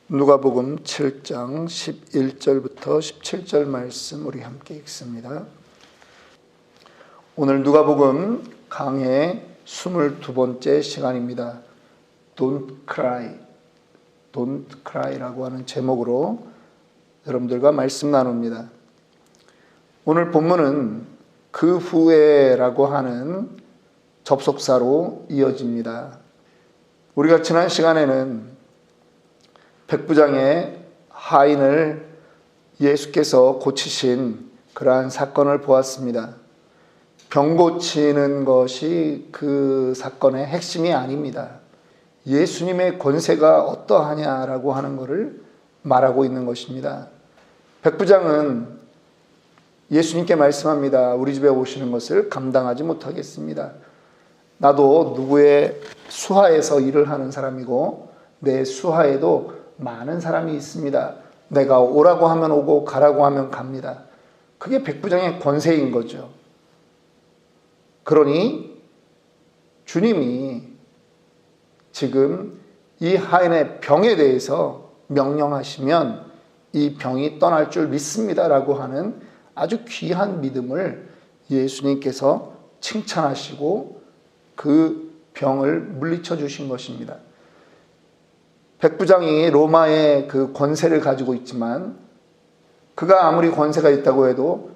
누가복음 7장 11절부터 17절 말씀 우리 함께 읽습니다. 오늘 누가복음 강해 22번째 시간입니다. Don't cry, Don't cry라고 하는 제목으로 여러분들과 말씀 나눕니다. 오늘 본문은 그 후에라고 하는 접속사로 이어집니다. 우리가 지난 시간에는 백부장의 하인을 예수께서 고치신 그러한 사건을 보았습니다. 병 고치는 것이 그 사건의 핵심이 아닙니다. 예수님의 권세가 어떠하냐라고 하는 것을 말하고 있는 것입니다. 백부장은 예수님께 말씀합니다. 우리 집에 오시는 것을 감당하지 못하겠습니다. 나도 누구의 수하에서 일을 하는 사람이고 내 수하에도 많은 사람이 있습니다. 내가 오라고 하면 오고 가라고 하면 갑니다. 그게 백부장의 권세인 거죠. 그러니 주님이 지금 이 하인의 병에 대해서 명령하시면 이 병이 떠날 줄 믿습니다라고 하는 아주 귀한 믿음을 예수님께서 칭찬하시고 그 병을 물리쳐 주신 것입니다. 백부장이 로마의 그 권세를 가지고 있지만 그가 아무리 권세가 있다고 해도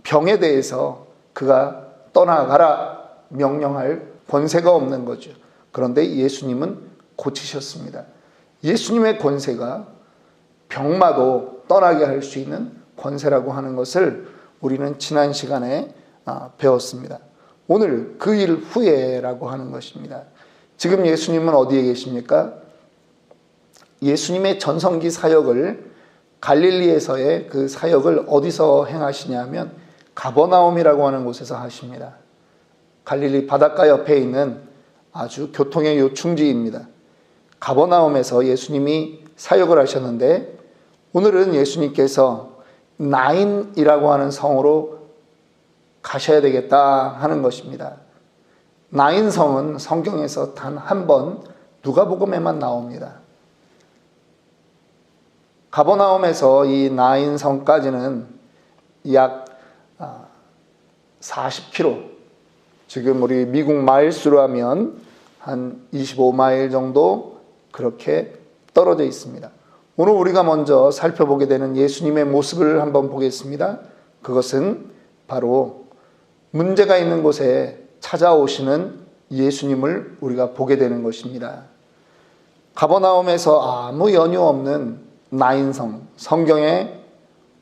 병에 대해서 그가 떠나가라 명령할 권세가 없는 거죠. 그런데 예수님은 고치셨습니다. 예수님의 권세가 병마도 떠나게 할 수 있는 권세라고 하는 것을 우리는 지난 시간에 배웠습니다. 오늘 그 일 후에라고 하는 것입니다. 지금 예수님은 어디에 계십니까? 예수님의 전성기 사역을 갈릴리에서의 그 사역을 어디서 행하시냐면 가버나움이라고 하는 곳에서 하십니다. 갈릴리 바닷가 옆에 있는 아주 교통의 요충지입니다. 가버나움에서 예수님이 사역을 하셨는데 오늘은 예수님께서 나인이라고 하는 성으로 가셔야 되겠다 하는 것입니다. 나인 성은 성경에서 단 한 번 누가복음에만 나옵니다. 가버나움에서 이 나인 성까지는 약 40km, 지금 우리 미국 마일수로 하면 한 25마일 정도 그렇게 떨어져 있습니다. 오늘 우리가 먼저 살펴보게 되는 예수님의 모습을 한번 보겠습니다. 그것은 바로 문제가 있는 곳에 찾아오시는 예수님을 우리가 보게 되는 것입니다. 가버나움에서 아무 연유 없는 나인성, 성경에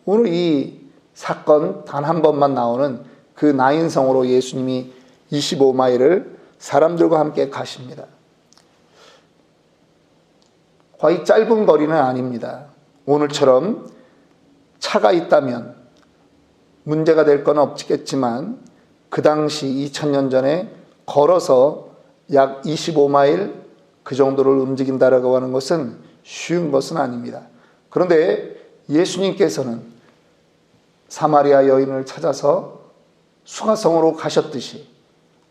오늘 이 사건 단 한 번만 나오는 그 나인성으로 예수님이 25마일을 사람들과 함께 가십니다. 거의 짧은 거리는 아닙니다. 오늘처럼 차가 있다면 문제가 될 건 없겠지만 그 당시 2000년 전에 걸어서 약 25마일 그 정도를 움직인다라고 하는 것은 쉬운 것은 아닙니다. 그런데 예수님께서는 사마리아 여인을 찾아서 수가성으로 가셨듯이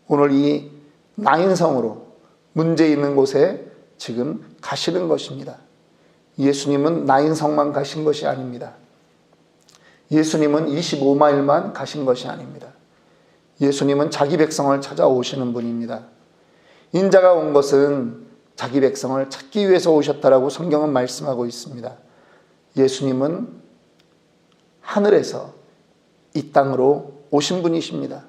오늘 이 나인성으로 문제 있는 곳에 지금 가시는 것입니다. 예수님은 나인성만 가신 것이 아닙니다. 예수님은 25마일만 가신 것이 아닙니다. 예수님은 자기 백성을 찾아오시는 분입니다. 인자가 온 것은 자기 백성을 찾기 위해서 오셨다라고 성경은 말씀하고 있습니다. 예수님은 하늘에서 이 땅으로 오신 분이십니다.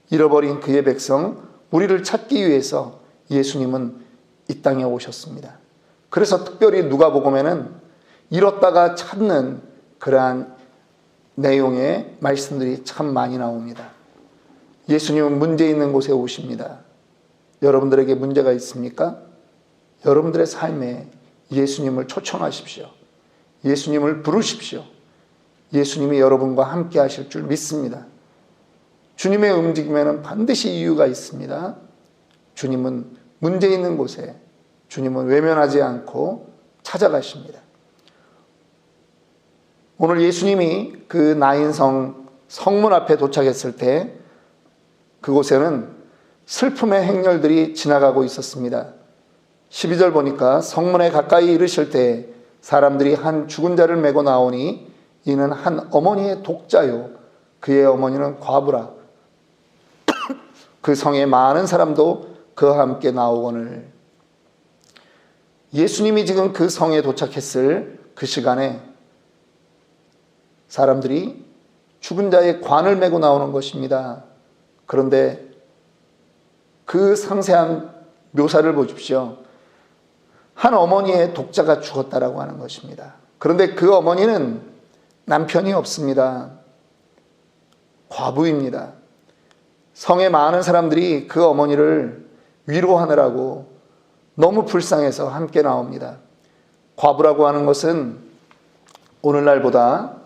잃어버린 그의 백성, 우리를 찾기 위해서 예수님은 이 땅에 오셨습니다. 그래서 특별히 누가복음에는 잃었다가 찾는 그러한 내용의 말씀들이 참 많이 나옵니다. 예수님은 문제 있는 곳에 오십니다. 여러분들에게 문제가 있습니까? 여러분들의 삶에 예수님을 초청하십시오. 예수님을 부르십시오. 예수님이 여러분과 함께 하실 줄 믿습니다. 주님의 움직임에는 반드시 이유가 있습니다. 주님은 문제 있는 곳에 주님은 외면하지 않고 찾아가십니다. 오늘 예수님이 그 나인성 성문 앞에 도착했을 때 그곳에는 슬픔의 행렬들이 지나가고 있었습니다. 12절 보니까 성문에 가까이 이르실 때 사람들이 한 죽은 자를 메고 나오니 이는 한 어머니의 독자요 그의 어머니는 과부라. 그 성에 많은 사람도 그와 함께 나오거늘. 예수님이 지금 그 성에 도착했을 그 시간에 사람들이 죽은 자의 관을 메고 나오는 것입니다. 그런데 그 상세한 묘사를 보십시오. 한 어머니의 독자가 죽었다라고 하는 것입니다. 그런데 그 어머니는 남편이 없습니다. 과부입니다. 성에 많은 사람들이 그 어머니를 위로하느라고 너무 불쌍해서 함께 나옵니다. 과부라고 하는 것은 오늘날보다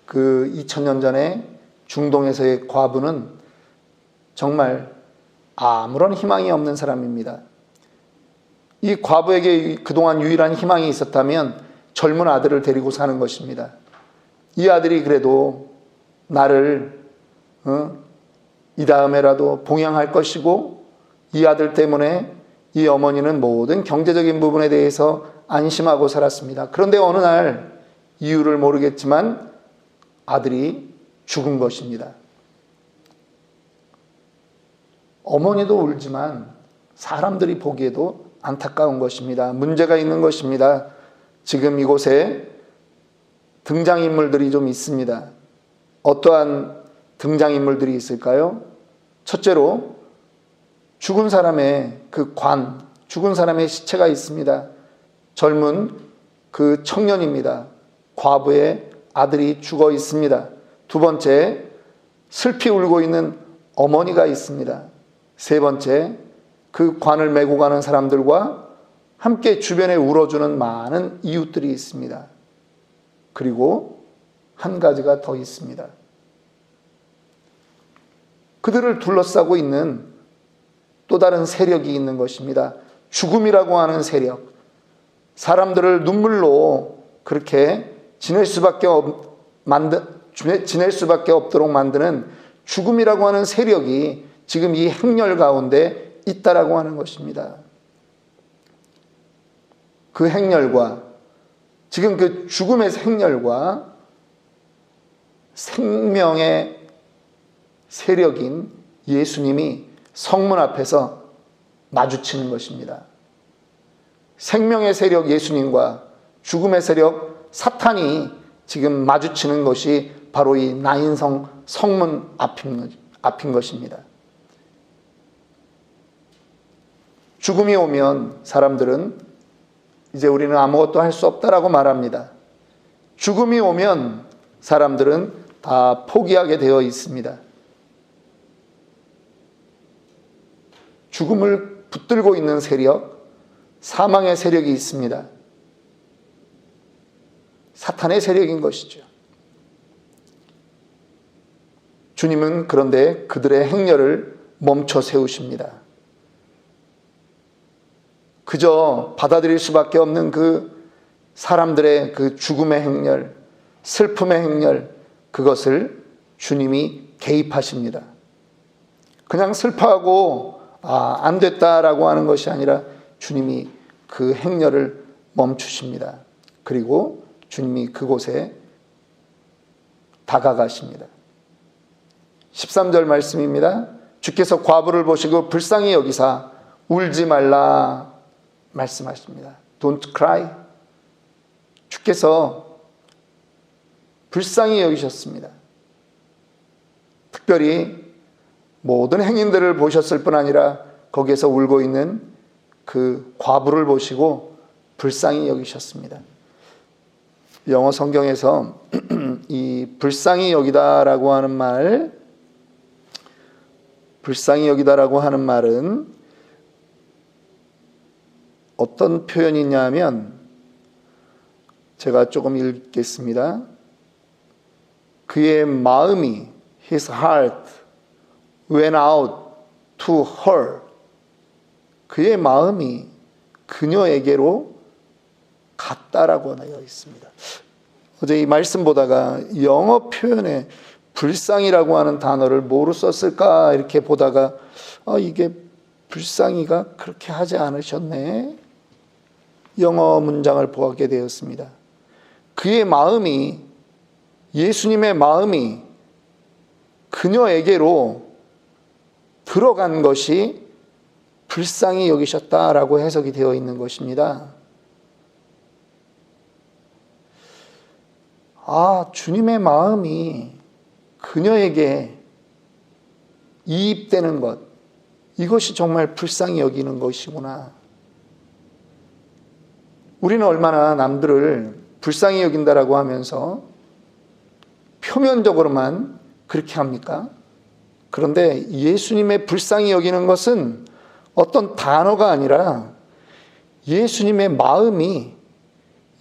그 2000년 전에 중동에서의 과부는 정말 아무런 희망이 없는 사람입니다. 이 과부에게 그동안 유일한 희망이 있었다면 젊은 아들을 데리고 사는 것입니다. 이 아들이 그래도 나를 이 다음에라도 봉양할 것이고 이 아들 때문에 이 어머니는 모든 경제적인 부분에 대해서 안심하고 살았습니다. 그런데 어느 날 이유를 모르겠지만 아들이 죽은 것입니다. 어머니도 울지만 사람들이 보기에도 안타까운 것입니다. 문제가 있는 것입니다. 지금 이곳에 등장인물들이 좀 있습니다. 어떠한 등장인물들이 있을까요? 첫째로 죽은 사람의 그 관, 죽은 사람의 시체가 있습니다. 젊은 그 청년입니다. 과부의 아들이 죽어 있습니다. 두 번째, 슬피 울고 있는 어머니가 있습니다. 세 번째, 그 관을 메고 가는 사람들과 함께 주변에 울어주는 많은 이웃들이 있습니다. 그리고 한 가지가 더 있습니다. 그들을 둘러싸고 있는 또 다른 세력이 있는 것입니다. 죽음이라고 하는 세력. 사람들을 눈물로 그렇게 지낼 수밖에 없도록 만드는 죽음이라고 하는 세력이 지금 이 행렬 가운데 있다라고 하는 것입니다. 그 행렬과 지금 그 죽음의 행렬과 생명의 세력인 예수님이 성문 앞에서 마주치는 것입니다. 생명의 세력 예수님과 죽음의 세력 사탄이 지금 마주치는 것이 바로 이 나인성 성문 앞인 것입니다. 죽음이 오면 사람들은 이제 우리는 아무것도 할 수 없다라고 말합니다. 죽음이 오면 사람들은 다 포기하게 되어 있습니다. 죽음을 붙들고 있는 세력, 사망의 세력이 있습니다. 사탄의 세력인 것이죠. 주님은 그런데 그들의 행렬을 멈춰 세우십니다. 그저 받아들일 수밖에 없는 그 사람들의 그 죽음의 행렬, 슬픔의 행렬, 그것을 주님이 개입하십니다. 그냥 슬퍼하고 안 됐다라고 하는 것이 아니라 주님이 그 행렬을 멈추십니다. 그리고 주님이 그곳에 다가가십니다. 13절 말씀입니다. 주께서 과부를 보시고 불쌍히 여기사 울지 말라 말씀하십니다. Don't cry. 주께서 불쌍히 여기셨습니다. 특별히 모든 행인들을 보셨을 뿐 아니라 거기에서 울고 있는 그 과부를 보시고 불쌍히 여기셨습니다. 영어 성경에서 이 불쌍히 여기다라고 하는 말은 어떤 표현이냐 하면 제가 조금 읽겠습니다. 그의 마음이 his heart went out to her. 그의 마음이 그녀에게로 갔다라고 되어 있습니다. 어제 이 말씀 보다가 영어 표현에 불쌍이라고 하는 단어를 뭐로 썼을까 이렇게 보다가 이게 불쌍이가 그렇게 하지 않으셨네. 영어 문장을 보게 되었습니다. 그의 마음이, 예수님의 마음이 그녀에게로 들어간 것이 불쌍히 여기셨다라고 해석이 되어 있는 것입니다. 주님의 마음이 그녀에게 이입되는 것, 이것이 정말 불쌍히 여기는 것이구나. 우리는 얼마나 남들을 불쌍히 여긴다라고 하면서 표면적으로만 그렇게 합니까? 그런데 예수님의 불쌍히 여기는 것은 어떤 단어가 아니라 예수님의 마음이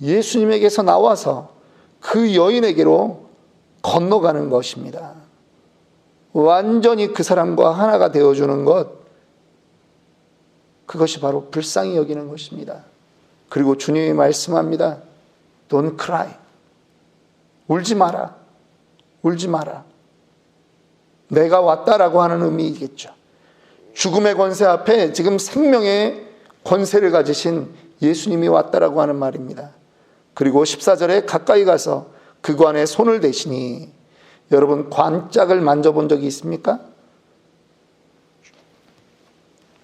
예수님에게서 나와서 그 여인에게로 건너가는 것입니다. 완전히 그 사람과 하나가 되어주는 것, 그것이 바로 불쌍히 여기는 것입니다. 그리고 주님이 말씀합니다. Don't cry. 울지 마라. 울지 마라. 내가 왔다라고 하는 의미이겠죠. 죽음의 권세 앞에 지금 생명의 권세를 가지신 예수님이 왔다라고 하는 말입니다. 그리고 14절에 가까이 가서 그 관에 손을 대시니, 여러분 관짝을 만져본 적이 있습니까?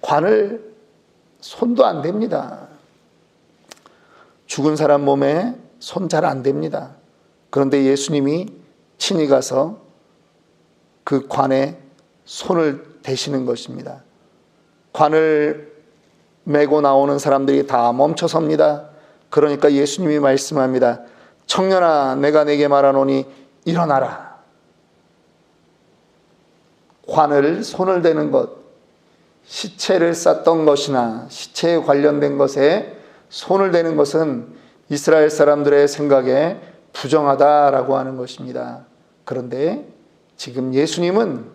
관을 손도 안 댑니다. 죽은 사람 몸에 손 잘 안 댑니다. 그런데 예수님이 친히 가서 그 관에 손을 대시는 것입니다. 관을 메고 나오는 사람들이 다 멈춰섭니다. 그러니까 예수님이 말씀합니다. 청년아, 내가 네게 말하노니 일어나라. 관을 손을 대는 것, 시체를 쌌던 것이나 시체에 관련된 것에 손을 대는 것은 이스라엘 사람들의 생각에 부정하다라고 하는 것입니다. 그런데 지금 예수님은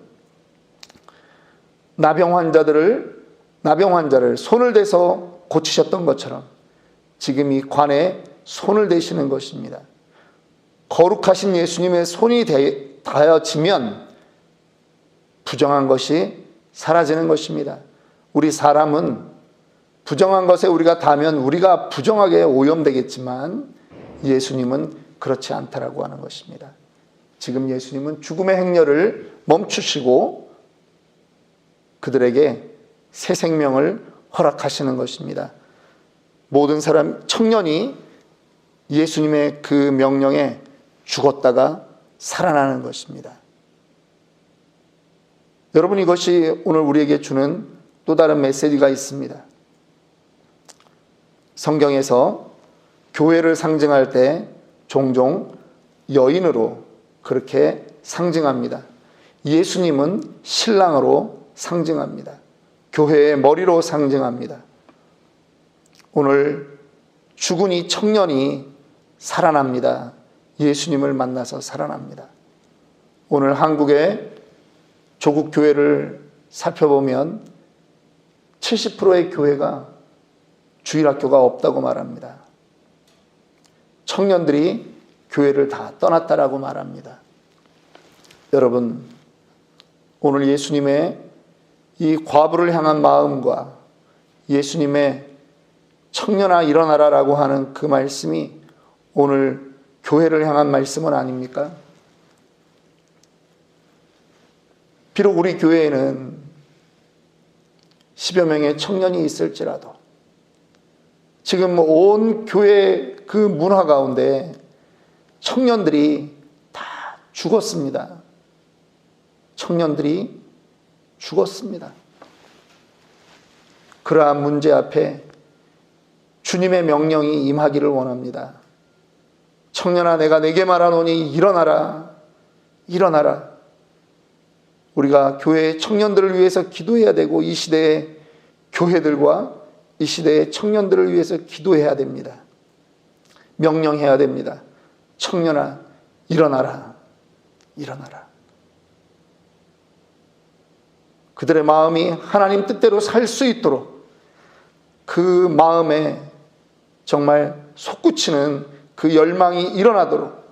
나병 환자를 손을 대서 고치셨던 것처럼 지금 이 관에 손을 대시는 것입니다. 거룩하신 예수님의 손이 닿아지면 부정한 것이 사라지는 것입니다. 우리 사람은 부정한 것에 우리가 닿으면 우리가 부정하게 오염되겠지만 예수님은 그렇지 않다라고 하는 것입니다. 지금 예수님은 죽음의 행렬을 멈추시고 그들에게 새 생명을 허락하시는 것입니다. 모든 청년이 예수님의 그 명령에 죽었다가 살아나는 것입니다. 여러분, 이것이 오늘 우리에게 주는 또 다른 메시지가 있습니다. 성경에서 교회를 상징할 때 종종 여인으로 그렇게 상징합니다. 예수님은 신랑으로 상징합니다. 교회의 머리로 상징합니다. 오늘 죽은 이 청년이 살아납니다. 예수님을 만나서 살아납니다. 오늘 한국의 조국 교회를 살펴보면 70%의 교회가 주일학교가 없다고 말합니다. 청년들이 교회를 다 떠났다라고 말합니다. 여러분, 오늘 예수님의 이 과부를 향한 마음과 예수님의 청년아 일어나라라고 하는 그 말씀이 오늘 교회를 향한 말씀은 아닙니까? 비록 우리 교회에는 10여 명의 청년이 있을지라도 지금 온 교회 그 문화 가운데 청년들이 다 죽었습니다. 청년들이 죽었습니다. 그러한 문제 앞에 주님의 명령이 임하기를 원합니다. 청년아, 내가 네게 말하노니 일어나라. 일어나라. 우리가 교회의 청년들을 위해서 기도해야 되고 이 시대의 교회들과 이 시대의 청년들을 위해서 기도해야 됩니다. 명령해야 됩니다. 청년아, 일어나라. 일어나라. 그들의 마음이 하나님 뜻대로 살 수 있도록 그 마음에 정말 솟구치는 그 열망이 일어나도록.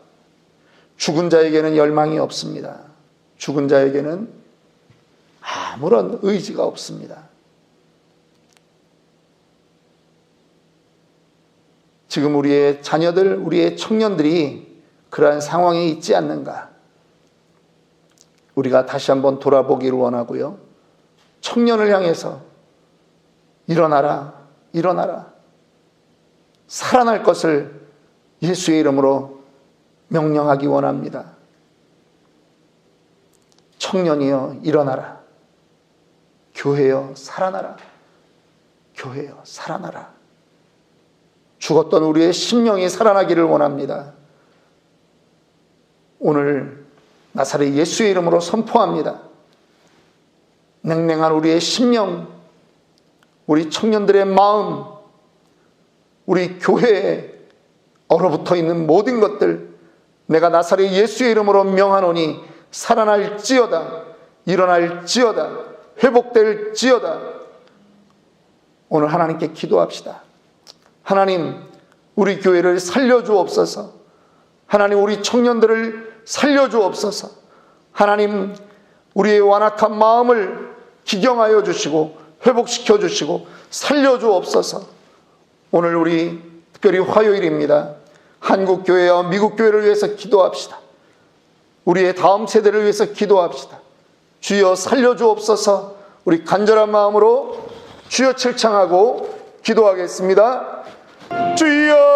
죽은 자에게는 열망이 없습니다. 죽은 자에게는 아무런 의지가 없습니다. 지금 우리의 자녀들, 우리의 청년들이 그러한 상황에 있지 않는가? 우리가 다시 한번 돌아보기를 원하고요. 청년을 향해서 일어나라, 일어나라. 살아날 것을 예수의 이름으로 명령하기 원합니다. 청년이여 일어나라. 교회여 살아나라. 교회여 살아나라. 죽었던 우리의 심령이 살아나기를 원합니다. 오늘 나사렛 예수의 이름으로 선포합니다. 냉랭한 우리의 심령, 우리 청년들의 마음, 우리 교회에 얼어붙어 있는 모든 것들 내가 나사렛 예수의 이름으로 명하노니 살아날지어다, 일어날지어다, 회복될지어다. 오늘 하나님께 기도합시다. 하나님, 우리 교회를 살려주옵소서. 하나님, 우리 청년들을 살려주옵소서. 하나님, 우리의 완악한 마음을 기경하여 주시고 회복시켜 주시고 살려주옵소서. 오늘 우리 특별히 화요일입니다. 한국 교회와 미국 교회를 위해서 기도합시다. 우리의 다음 세대를 위해서 기도합시다. 주여 살려주옵소서. 우리 간절한 마음으로 주여 칠창하고 기도하겠습니다. 주여